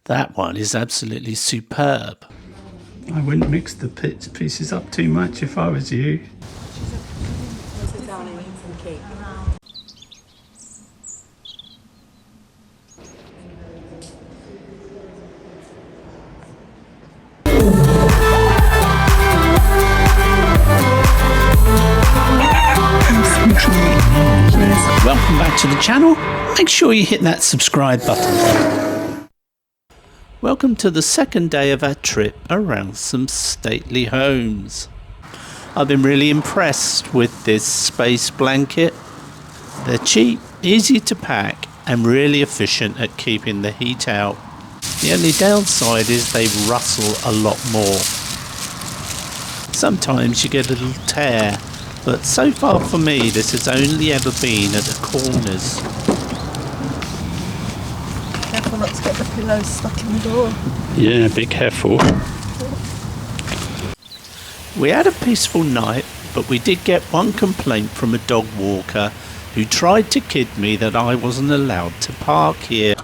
That one is absolutely superb. I wouldn't mix the pieces up too much if I was you. Welcome back to the channel. Make sure you hit that subscribe button. Welcome to the second day of our trip around some stately homes. I've been really impressed with this space blanket. They're cheap, easy to pack and really efficient at keeping the heat out. The only downside is they rustle a lot more. Sometimes you get a little tear, but so far for me this has only ever been at the corners. Careful not to get the pillows stuck in the door. Yeah, be careful. We had a peaceful night, but we did get one complaint from a dog walker who tried to kid me that I wasn't allowed to park here.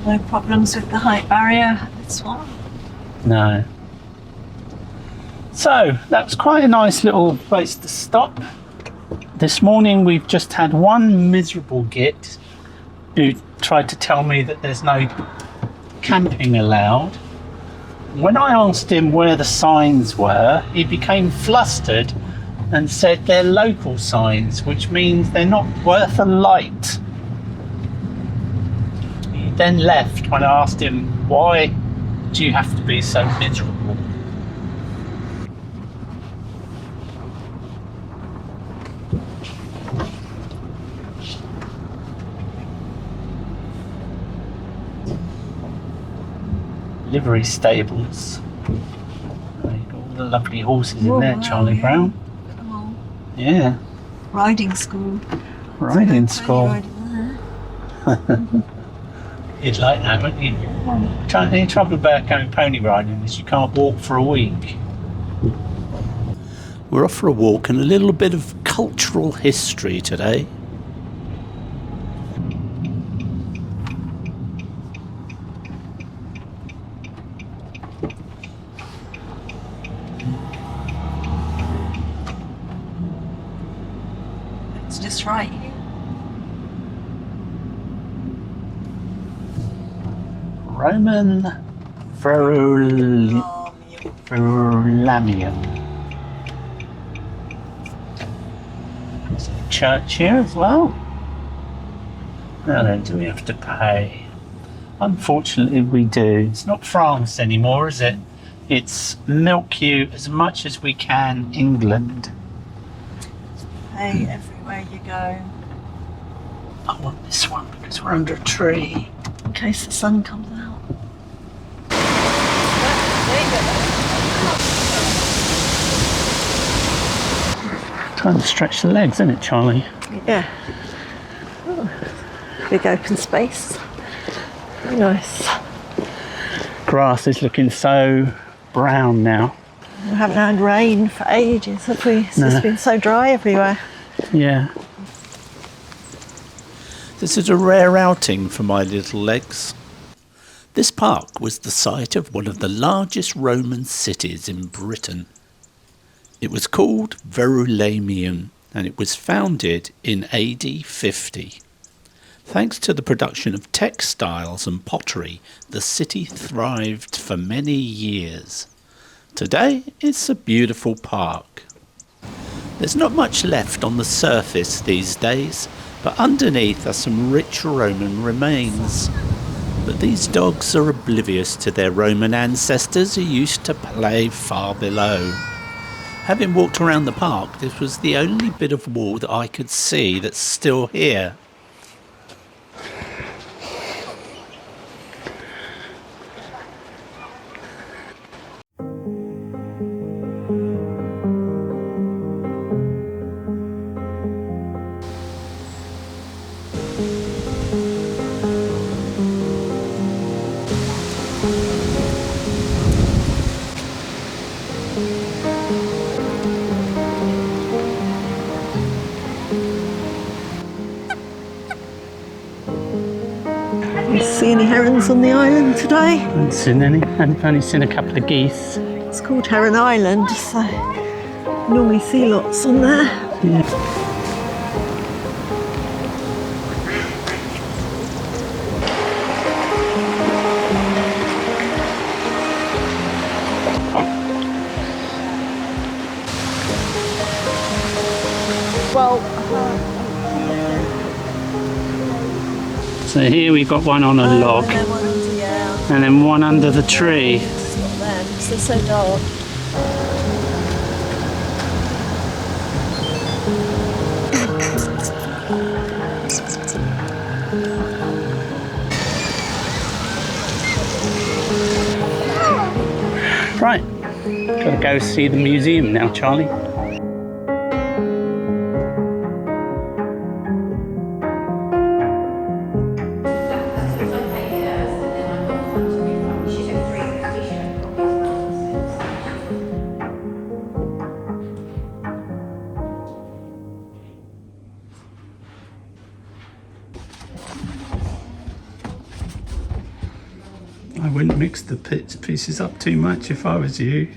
No problems with the height barrier, this one. No. So, that was quite a nice little place to stop. This morning we've just had one miserable git who tried to tell me that there's no camping allowed. When I asked him where the signs were, he became flustered and said they're local signs, which means they're not worth a light. He then left when I asked him, why do you have to be so miserable? Livery stables. All the lovely horses in there, Charlie Brown. Yeah. Riding school. Riding school. Riding You'd like that, wouldn't you? The only trouble about going pony riding is you can't walk for a week. We're off for a walk and a little bit of cultural history today. It's just right. Roman Verulamium. There's a church here as well. Now then, do we have to pay? Unfortunately we do. It's not France anymore, is it? It's milk you as much as we can England. Pay everywhere you go. I want this one because we're under a tree. In case the sun comes out. Trying to stretch the legs, isn't it, Charlie? Yeah. Oh, big open space. Very nice. Grass is looking so brown now. We haven't had rain for ages, have we? It's just been so dry everywhere. Yeah. This is a rare outing for my little legs. This park was the site of one of the largest Roman cities in Britain. It was called Verulamium and it was founded in AD 50. Thanks to the production of textiles and pottery, the city thrived for many years. Today it's a beautiful park. There's not much left on the surface these days, but underneath are some rich Roman remains. But these dogs are oblivious to their Roman ancestors who used to play far below. Having walked around the park, this was the only bit of wall that I could see that's still here. animals on the island today. I haven't seen any. I've only seen a couple of geese. It's called Heron Island, so you normally see lots on there. Yeah. So here we've got one on a log, and then one under the tree. It's not them, because they're so dark. Right, gotta go see the museum now, Charlie. I wouldn't mix the pieces up too much if I was you.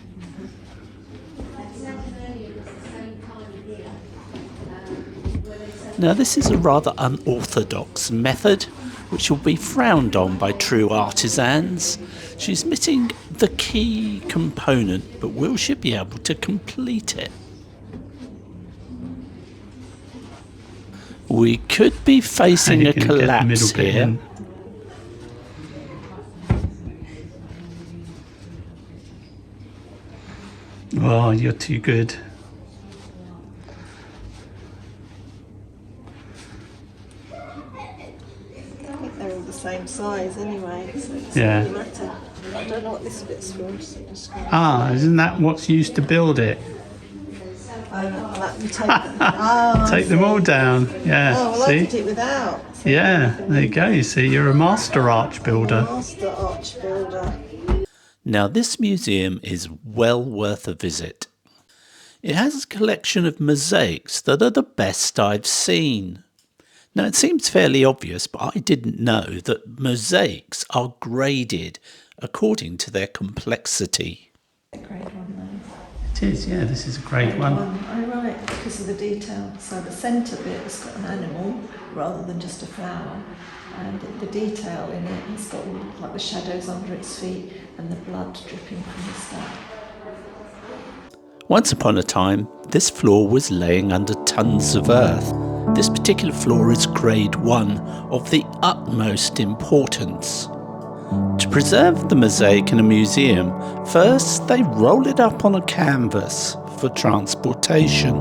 Now this is a rather unorthodox method which will be frowned on by true artisans. She's missing the key component, but will she be able to complete it? We could be facing a collapse here. Oh, you're too good. I think they're all the same size anyway, so it doesn't Yeah. really matter. I don't know what this bit's for. So just go. Ah, isn't that what's used to build it? You take them. Oh, Take them all down. Yeah, Oh, well, I see? did it without. So Yeah, there you go. You see, you're a master arch builder. Master arch builder. Now this museum is well worth a visit. It has a collection of mosaics that are the best I've seen. Now it seems fairly obvious, but I didn't know that mosaics are graded according to their complexity. A grade one It is, yeah, this is a great one. Oh, right, because of the detail. So the centre bit has got an animal rather than just a flower, and the detail in it has got all, like the shadows under its feet and the blood dripping from the stab. Once upon a time, this floor was laying under tons of earth. This particular floor is grade 1 of the utmost importance. To preserve the mosaic in a museum, first they roll it up on a canvas for transportation.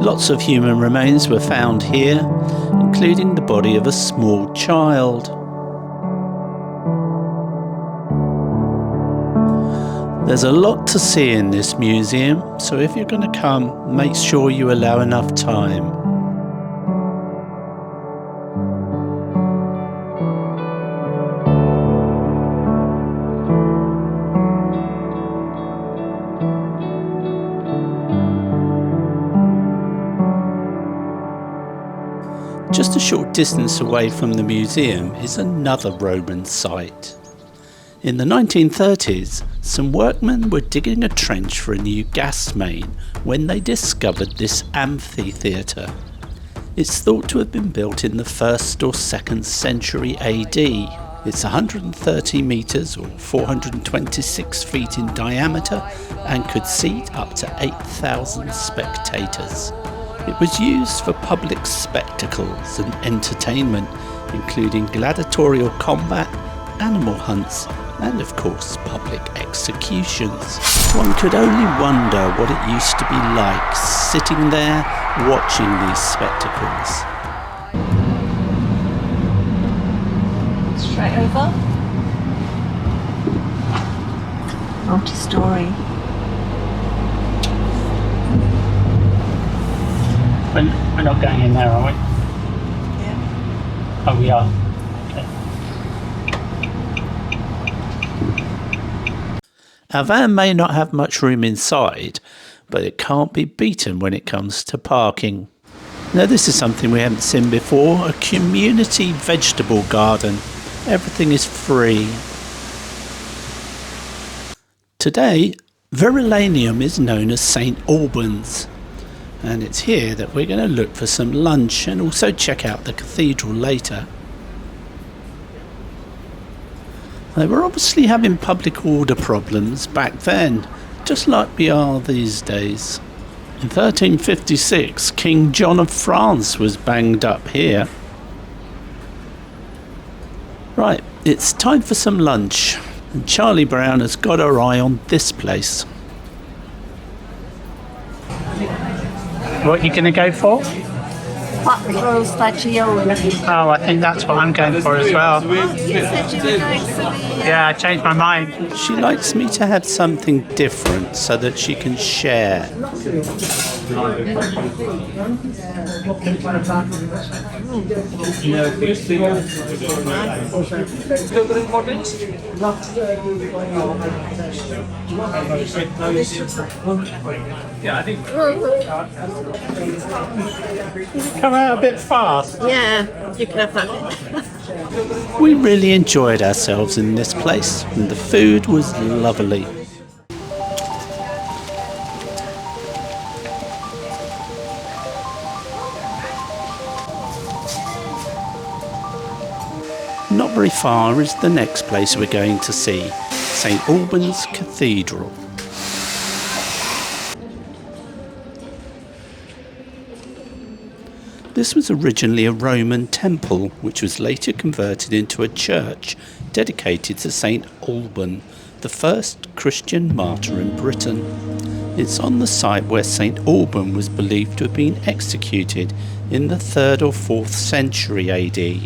Lots of human remains were found here, including the body of a small child. There's a lot to see in this museum, so if you're going to come, make sure you allow enough time. Just a short distance away from the museum is another Roman site. In the 1930s, some workmen were digging a trench for a new gas main when they discovered this amphitheatre. It's thought to have been built in the 1st or 2nd century AD. It's 130 metres or 426 feet in diameter and could seat up to 8,000 spectators. It was used for public spectacles and entertainment, including gladiatorial combat, animal hunts, and of course public executions. One could only wonder what it used to be like sitting there watching these spectacles. Straight over. Multi-storey. We're not going in there, are we? Yeah. Oh, we are. Our van may not have much room inside, but it can't be beaten when it comes to parking. Now this is something we haven't seen before, a community vegetable garden. Everything is free. Today, Verulamium is known as St Albans, and it's here that we're going to look for some lunch and also check out the cathedral later. They were obviously having public order problems back then, just like we are these days. In 1356, King John of France was banged up here. Right, it's time for some lunch, and Charlie Brown has got her eye on this place. What are you going to go for? Quattro stagioni. Oh, I think that's what I'm going for as well. You said you were going for the... Yeah, I changed my mind. She likes me to have something different so that she can share. Come out a bit fast. Yeah, you can have that. We really enjoyed ourselves in this place, and the food was lovely. Not very far is the next place we're going to see, St Albans Cathedral. This was originally a Roman temple, which was later converted into a church dedicated to St Alban, the first Christian martyr in Britain. It's on the site where St Alban was believed to have been executed in the 3rd or 4th century AD.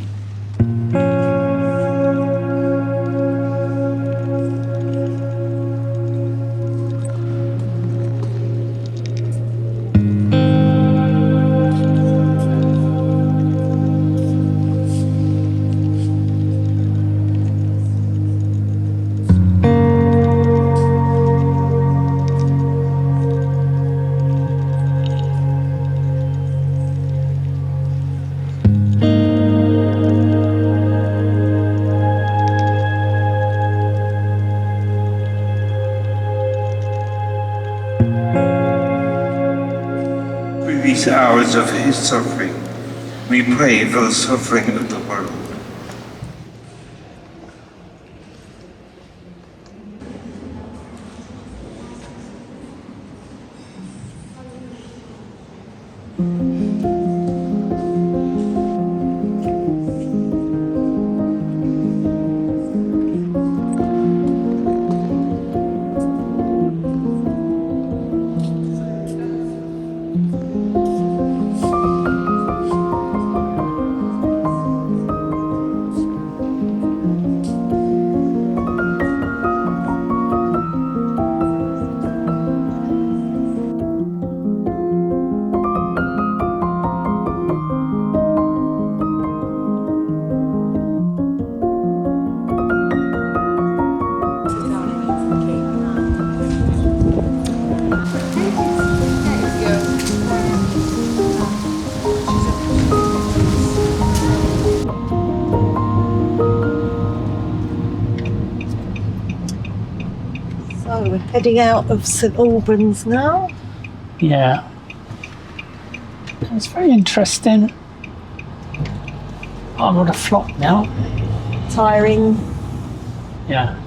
These hours of his suffering, we pray for the suffering of the world. So we're heading out of St Albans now. Yeah. It's very interesting. I'm on a flop now. Tiring. Yeah.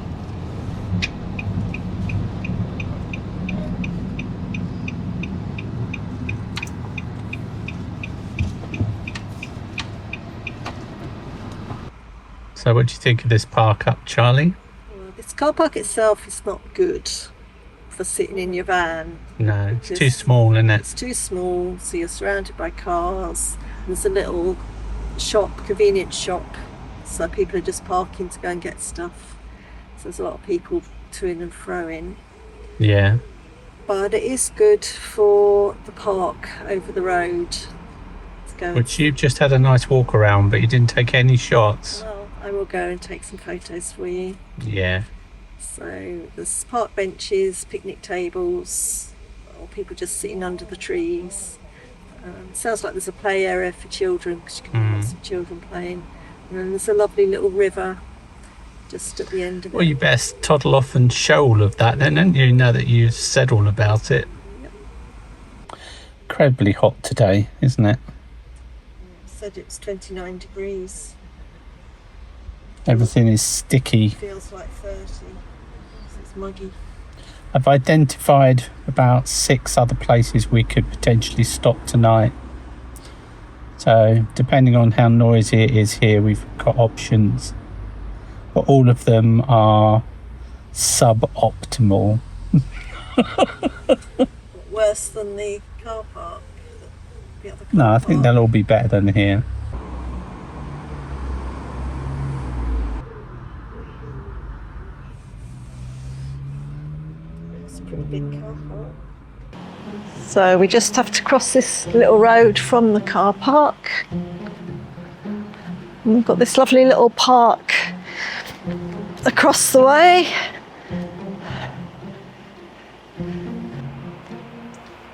So what do you think of this park up, Charlie? Well, this car park itself is not good for sitting in your van. No, it's too small, isn't it? It's too small, so you're surrounded by cars. There's a little shop, convenience shop, so people are just parking to go and get stuff. So there's a lot of people to-ing and fro-in. Yeah. But it is good for the park over the road to go. Which you've just had a nice walk around, but you didn't take any shots. Well, I will go and take some photos for you. Yeah. So there's park benches, picnic tables, or people just sitting under the trees. Sounds like there's a play area for children, because you can have lots of children playing. And then there's a lovely little river just at the end of it. Well, you best toddle off and show all of that then, don't you? Now that you've said all about it. Yep. Incredibly hot today, isn't it? Said it's 29 degrees. Everything is sticky. Feels like 30. So it's muggy. I've identified about 6 other places we could potentially stop tonight. So, depending on how noisy it is here, we've got options. But all of them are suboptimal. Worse than the car park? The other car No, I think park? they'll all be better than here. It's a pretty big car park. So we just have to cross this little road from the car park. And we've got this lovely little park across the way.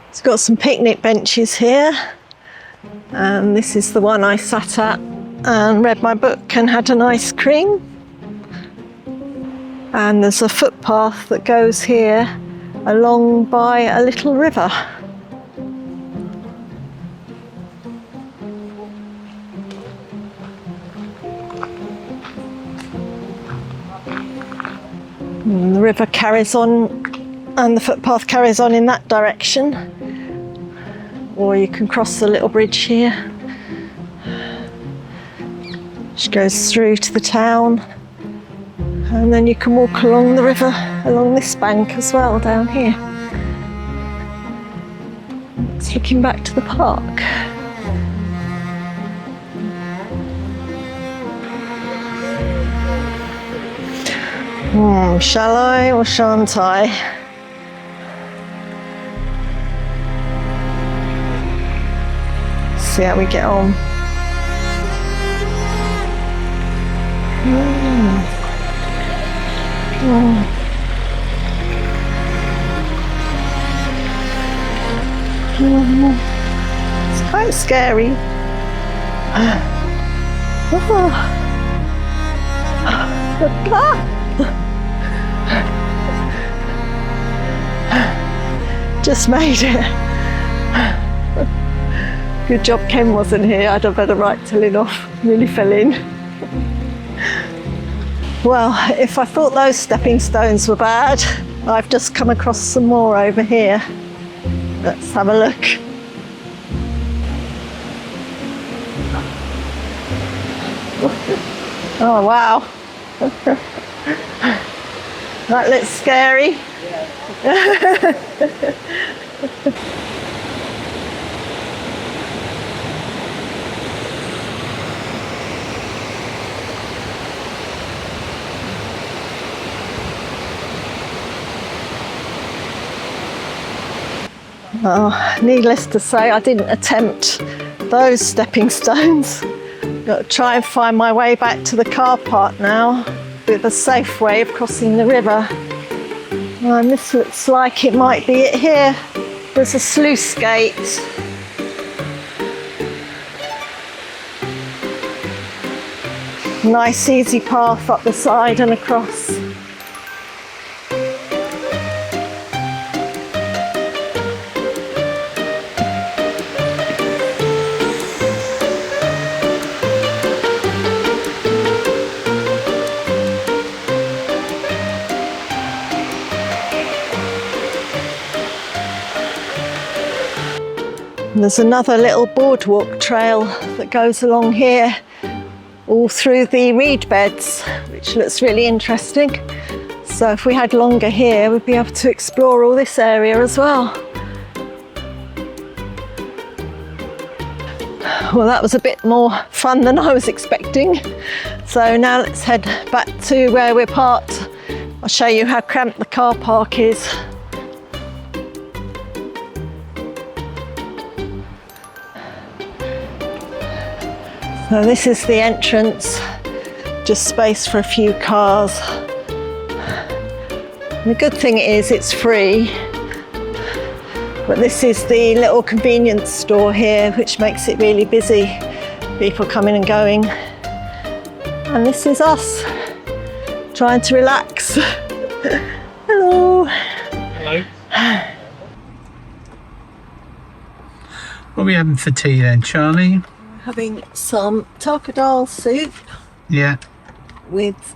It's got some picnic benches here. And this is the one I sat at and read my book and had an ice cream. And there's a footpath that goes here along by a little river. And the river carries on and the footpath carries on in that direction. Or you can cross the little bridge here, which goes through to the town. And then you can walk along the river, along this bank as well, down here. It's looking back to the park. Shall I or shan't I? See how we get on. It's quite scary. Just made it. Good job Ken wasn't here. I'd have had a right telling off. Nearly fell in. Well, if I thought those stepping stones were bad, I've just come across some more over here. Let's have a look. Oh wow. That looks scary. Oh, needless to say, I didn't attempt those stepping stones. Got to try and find my way back to the car park now with a safe way of crossing the river. And this looks like it might be it here. There's a sluice gate. Nice easy path up the side and across. And there's another little boardwalk trail that goes along here, all through the reed beds, which looks really interesting. So if we had longer here, we'd be able to explore all this area as well. Well, that was a bit more fun than I was expecting. So now let's head back to where we're parked. I'll show you how cramped the car park is. So this is the entrance, just space for a few cars. The good thing is it's free. But this is the little convenience store here, which makes it really busy. People coming and going. And this is us, trying to relax. Hello. Hello. What are we having for tea then, Charlie? Having some tarkadal soup Yeah. with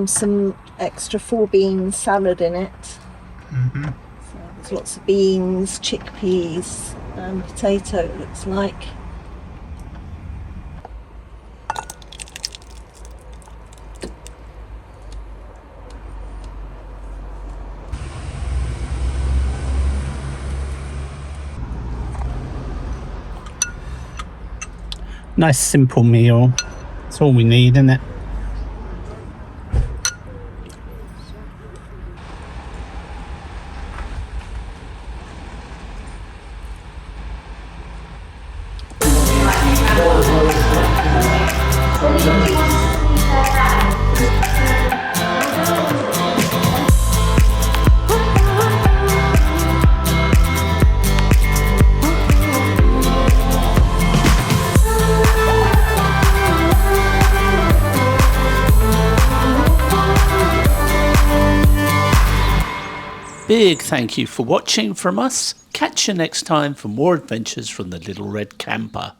some extra 4-bean salad in it. Mm-hmm. So there's lots of beans, chickpeas and potato, it looks like. Nice simple meal. That's all we need, isn't it? Big thank you for watching from us. Catch you next time for more adventures from the Little Red Camper.